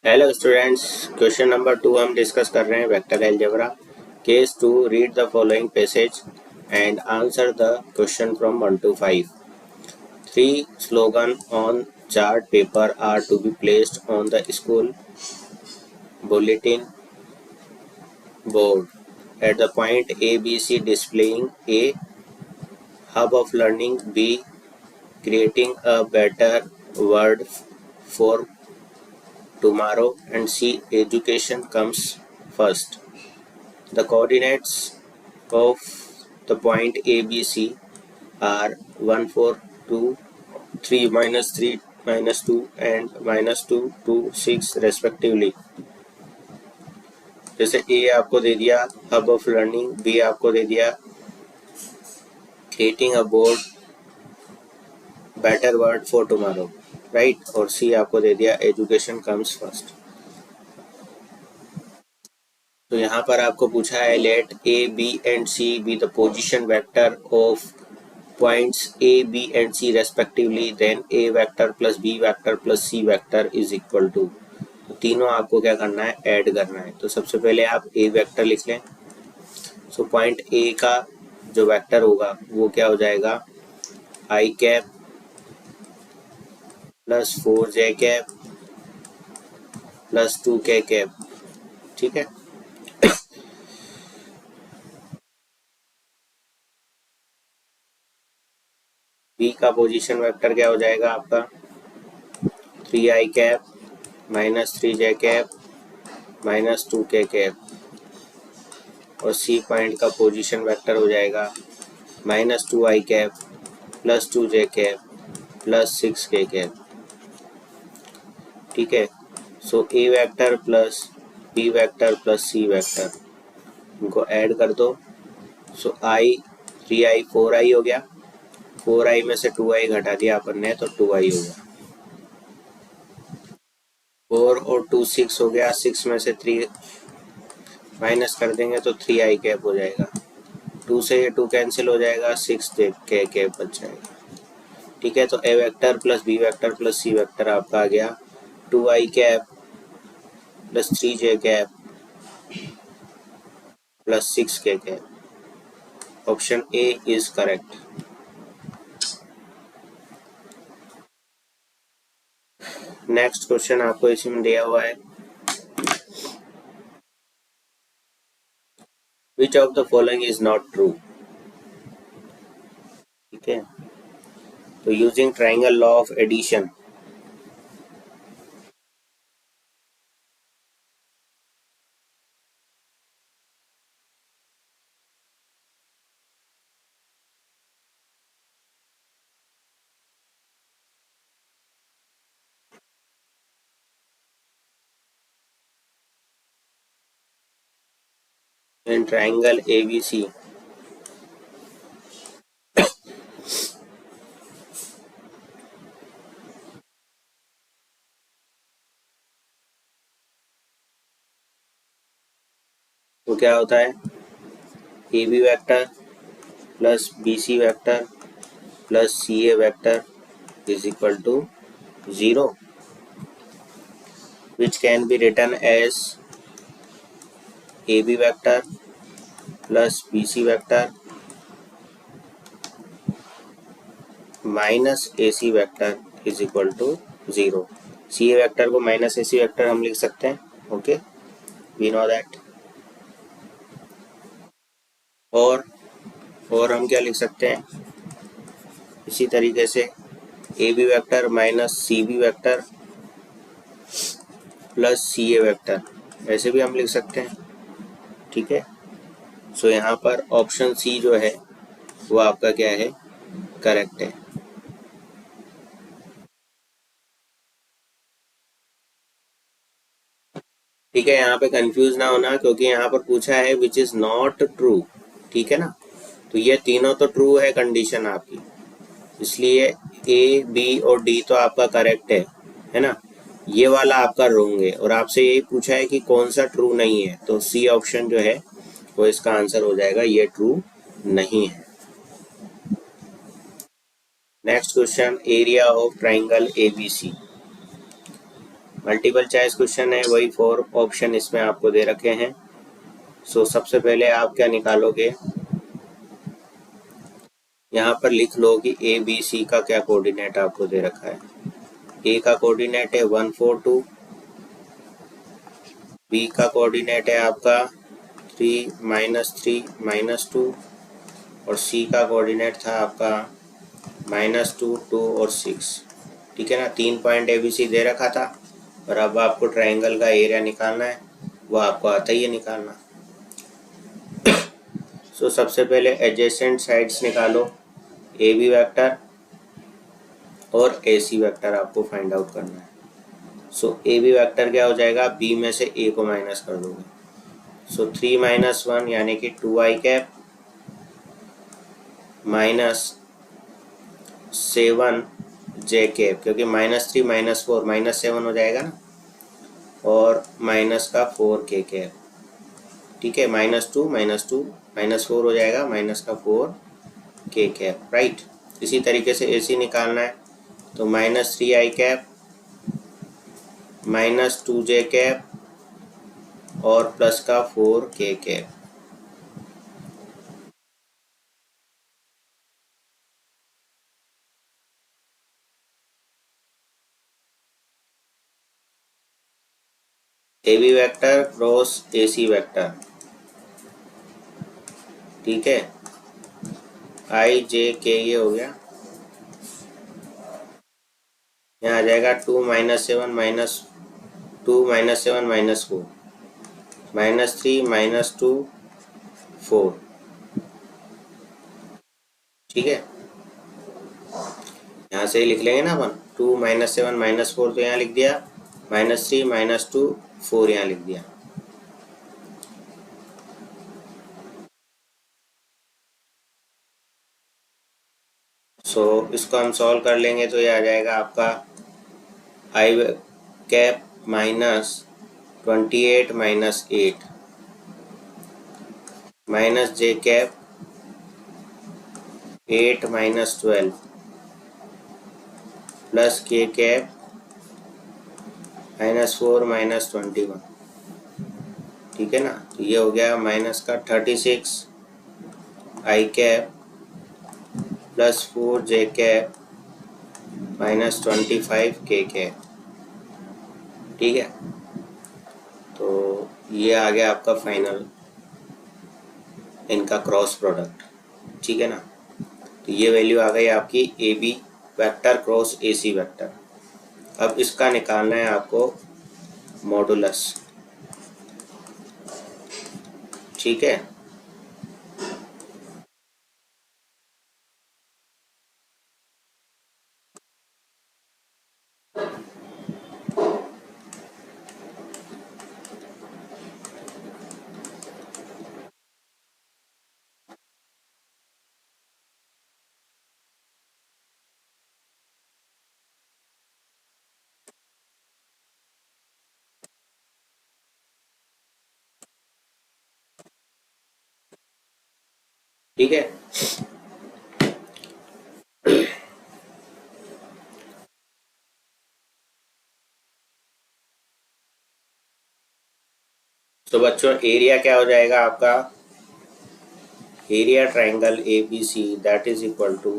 Hello students, question number 2 हम discuss कर रहे हैं vector algebra. Case 2, read the following passage and answer the question from 1 to 5। 3 slogan on chart paper are to be placed on the school bulletin board at the point A, B, C, displaying A, hub of learning, B, creating a better world for tomorrow, and C, education comes first. The coordinates of the point ABC are 1, 4, 2, 3, -3, -2 and -2 to 6 respectively। जैसे A आपको दे दिया hub of learning, B आपको दे दिया creating a board better word for tomorrow, right, और C आपको दे दिया education comes first. तो यहाँ पर आपको पूछा है late A, B and C be the position vector of points A, B and C respectively, then A vector plus B vector plus C vector is equal to। तो तीनों आपको क्या करना है, ऐड करना है। तो सबसे पहले आप A वेक्टर लिख लें। सो पॉइंट A का जो वेक्टर होगा वो क्या हो जाएगा, I cap plus 4J cap plus 2K cap, ठीक है। B का पोजीशन वेक्टर क्या हो जाएगा आपका, 3I cap -3J cap -2K cap, और C पॉइंट का पोजीशन वेक्टर हो जाएगा -2I cap plus 2J cap plus 6K cap, ठीक है। सो A vector plus B vector plus C vector, इनको ऐड कर दो। सो I 3I 4I हो गया, 4I में से 2I घटा दिया अपन ने तो 2I हो गया, 4 और 2 6 हो गया, 6 में से 3 माइनस कर देंगे तो 3I कैप हो जाएगा, 2 से ये 2 कैंसिल हो जाएगा, 6K कैप बच जाएगा, ठीक है। तो A vector plus B vector plus C vector आपका आ गया 2I cap plus 3J cap plus 6K cap. Option A is correct. Next question आपको इसी में दिया हुआ है, which of the following is not true, ठीक है। तो using triangle law of addition, in triangle ABC तो क्या होता है, AB vector plus BC vector plus CA vector is equal to 0, which can be written as AB vector plus BC vector minus AC vector is equal to 0। CA vector को minus AC vector हम लिख सकते हैं, okay, we know that. और हम क्या लिख सकते हैं, इसी तरीके से AB vector minus CB vector plus CA vector, ऐसे भी हम लिख सकते हैं, ठीक है। सो यहाँ पर ऑप्शन C जो है वो आपका क्या है, करेक्ट है। ठीक है, यहाँ पे कंफ्यूज ना होना क्योंकि यहाँ पर पूछा है विच इज नॉट ट्रू, ठीक है ना। तो ये तीनों तो ट्रू है कंडीशन आपकी, इसलिए A, B और D तो आपका करेक्ट है ना। ये वाला आपका रॉन्ग है और आपसे यही पूछा है कि कौन सा ट्रू नहीं है, तो C ऑप्शन जो है वो इसका आंसर हो जाएगा, ये ट्रू नहीं है। Next question, area of triangle ABC। Multiple choice question है, वही 4 ऑप्शन इसमें आपको दे रखे हैं। सो सबसे पहले आप क्या निकालोगे, यहाँ पर लिख लो कि ए बी सी का क्या कोऑर्डिनेट आपको दे रखा है। ए का कोऑर्डिनेट है 1 4 2, बी का कोऑर्डिनेट है आपका 3 -3 -2, और सी का कोऑर्डिनेट था आपका -2 2 और 6। ठीक है ना, 3 पॉइंट एबीसी दे रखा था, और अब आपको ट्राइंगल का एरिया निकालना है, वो आपको आता ही है निकालना। सो सबसे पहले एडजेसेंट साइड्स निकालो, ए बी वैक्टर और ए सी वैक्टर आपको फाइंड आउट करना है। सो ए बी वैक्टर क्या हो जाएगा, बी में से ए को माइनस कर दोगे। सो 3 - 1 यानी कि 2i कैप -7 जे कैप, क्योंकि -3 -4 -7 हो जाएगा ना, और माइनस का 4 के कैप। ठीक है, -2 -2 -4 हो जाएगा, माइनस का 4 के कैप, राइट। इसी तरीके से ए सी निकालना है, तो -3i कैप -2 जे कैप और प्लस का 4 K cap. A B vector cross A C vector, ठीक है, आई जे के ये हो गया। यहाँ आ जाएगा 2 - 7 -2 -7 -4 -3 -2 4। ठीक है, यहाँ से ही लिख लेंगे ना अपन, 2 - 7 -4 तो यहाँ लिख दिया, -3 -2 4 यहाँ लिख दिया। सो इसको हम सॉल्व कर लेंगे तो ये आ जाएगा आपका आई कैप -28 -8 माइनस जे कैप 8 -12 प्लस के कैप -4 -21। ठीक है ना, तो ये हो गया माइनस का 36 आई कैप प्लस 4 जे कैप -25 के कैप। ठीक है, तो ये आ गया आपका फाइनल इनका क्रॉस प्रोडक्ट। ठीक है ना, तो ये वैल्यू आ गई आपकी A B vector cross A C vector. अब इसका निकालना है आपको मॉडुलस। ठीक है, ठीक है, तो बच्चों एरिया क्या हो जाएगा आपका, area triangle A B C that is equal to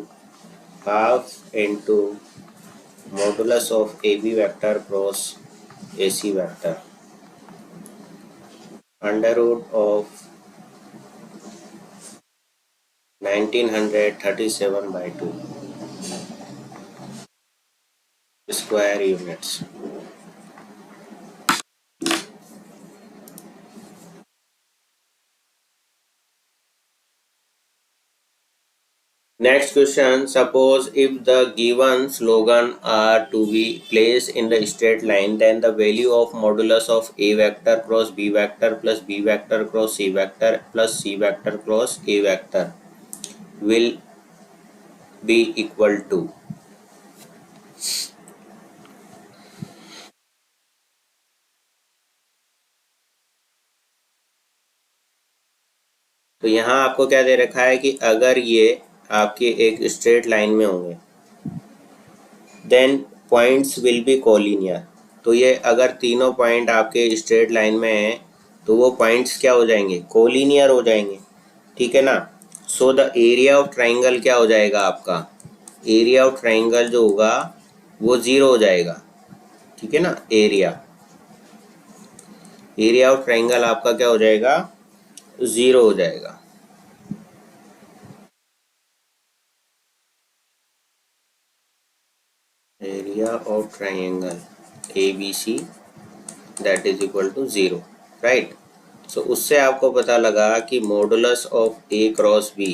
half into modulus of A B vector cross A C vector under root of 1937/2 square units. Next question, suppose if the given slogan are to be placed in the straight line, then the value of modulus of a vector cross b vector plus b vector cross c vector plus c vector cross a vector will be equal to। तो यहाँ आपको क्या दे रखा है कि अगर ये आपके एक स्ट्रेट लाइन में होंगे, then points will be collinear. तो ये अगर तीनों पॉइंट आपके स्ट्रेट लाइन में हैं तो वो पॉइंट्स क्या हो जाएंगे, कोलिनियर हो जाएंगे, ठीक है ना। So the area of triangle क्या हो जाएगा आपका, एरिया ऑफ ट्राइंगल जो होगा वो 0 हो जाएगा, ठीक है ना। एरिया ऑफ ट्राइंगल आपका क्या हो जाएगा, 0 हो जाएगा। Area of triangle ABC that is equal to 0, right. So उससे आपको पता लगा कि modulus of A cross B,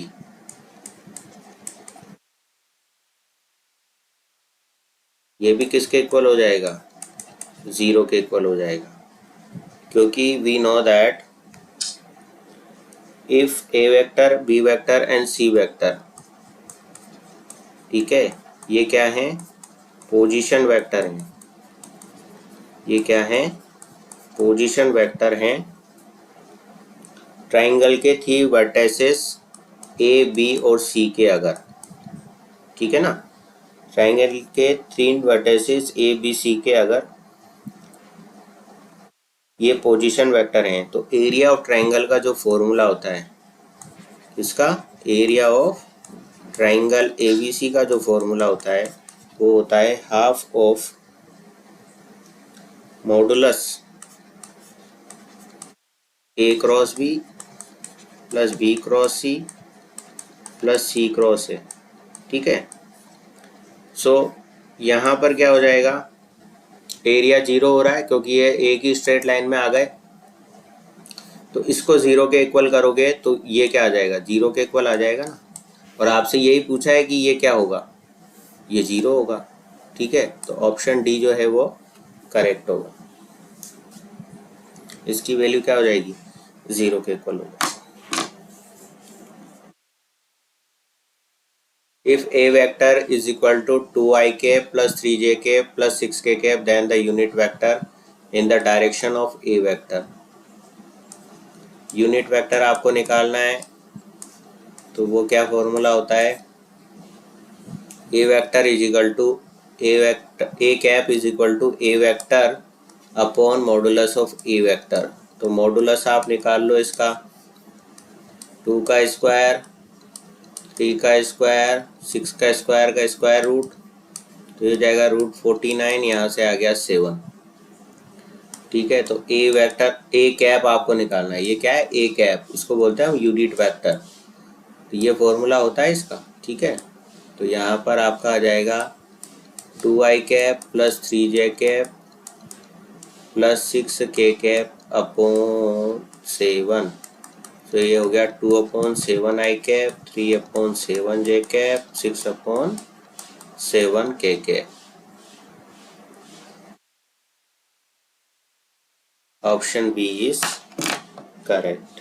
ये भी किसके इक्वल हो जाएगा, 0 के इक्वल हो जाएगा, क्योंकि we know that if A vector, B vector and C vector, ठीक है, ये क्या है, पोजीशन वेक्टर हैं, ये क्या है, पोजीशन वेक्टर हैं ट्राइंगल के 3 वर्टेसेस A B और C के, अगर, ठीक है ना, ट्राइंगल के 3 वर्टेसेस A B C के अगर ये पोजीशन वेक्टर हैं, तो एरिया ऑफ ट्राइंगल का जो फॉर्मूला होता है, इसका एरिया ऑफ ट्राइंगल ABC का जो फॉर्मूला होता है वो होता है half of modulus A cross B plus B cross C plus C cross A, ठीक है। सो यहाँ पर क्या हो जाएगा, एरिया 0 हो रहा है क्योंकि ये एक ही स्ट्रेट लाइन में आ गए, तो इसको 0 के इक्वल करोगे तो ये क्या आ जाएगा, 0 के इक्वल आ जाएगा ना। और आपसे यही पूछा है कि ये क्या होगा, ये 0 होगा, ठीक है। तो ऑप्शन डी जो है वो करेक्ट होगा, इसकी वैल्यू क्या हो जाएगी, 0 के इक्वल होगा। If A vector is equal to 2i cap plus 3j cap plus 6k cap, then the unit vector in the direction of A vector, unit vector आपको निकालना है, तो वो क्या फॉर्मूला होता है, A vector is equal to A cap is equal to A vector upon modulus of A vector. तो modulus आप निकाल लो इसका, 2 का स्क्वायर, 3 का स्क्वायर, 6 का स्क्वायर का स्क्वायर रूट, तो ये जाएगा √49, यहाँ से आ गया 7, ठीक है। तो A वेक्टर A कैप आपको निकालना है, ये क्या है, A कैप, इसको बोलते हैं हम यूनिट वेक्टर, तो ये फॉर्मूला होता है इसका, ठीक है। तो यहाँ पर आपका आ जाएगा 2i cap plus 3j cap plus 6k cap upon 7, तो ये हो गया 2/7i cap, 3/7j cap, 6/7k cap. Option B is correct.